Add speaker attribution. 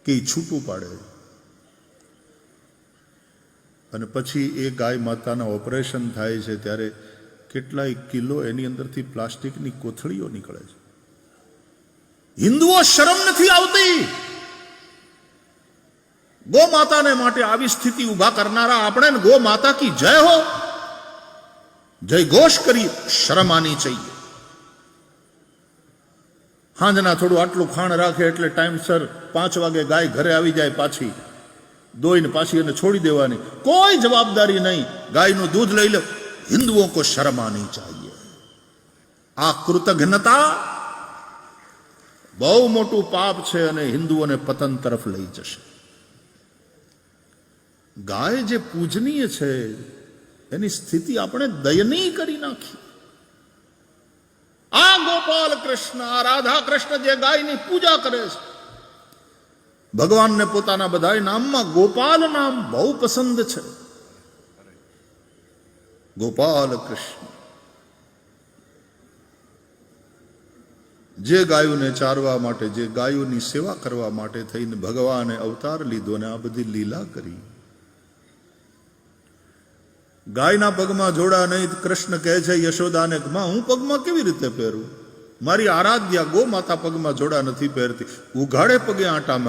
Speaker 1: કે એ છૂટું પાડે. અને પછી એ ગાય માતાના ઓપરેશન થાય છે ત્યારે કેટલાય કિલો એની અંદરથી પ્લાસ્ટિકની કોથળીઓ નીકળે છે. હિન્દુઓ શરમ નથી આવતી. ગો માતાને માટે આવી સ્થિતિ ઉભા કરનારા આપણે ગો માતા કી જય હો, જય ઘોષ કરી. શરમ આની चाहिए. હાંજના થોડું આટલું ખાણ રાખે એટલે ટાઈમસર 5 વાગે ગાય ઘરે આવી જાય, પાછી દોઈને પાછી એને છોડી દેવાની, કોઈ જવાબદારી નહીં. ગાયનું દૂધ લઈ લે. હિન્દુઓ કો શરમ આની चाहिए. આ કૃતજ્ઞતા બહુ મોટું પાપ છે અને હિન્દુઓને પતન તરફ લઈ જશે. ગાય જે પૂજનીય છે એની સ્થિતિ આપણે દયનીય કરી નાખી. આ ગોપાલ કૃષ્ણ, આ રાધા કૃષ્ણ જે ગાયની પૂજા કરે છે, ભગવાનને પોતાના બધા નામમાં ગોપાલ નામ બહુ પસંદ છે. ગોપાલ કૃષ્ણ જે ગાયોને ચારવા માટે, જે ગાયોની સેવા કરવા માટે થઈને ભગવાને અવતાર લીધો અને આ બધી લીલા કરી. ગાયના પગમાં જોડા નહીં. કૃષ્ણ કહે છે યશોદાને, માં હું પગમાં કેવી રીતે પહેરું? મારી આરાધ્યા ગો માતા પગમાં જોડા નથી પહેરતી. ઉઘાડે પગે આંટા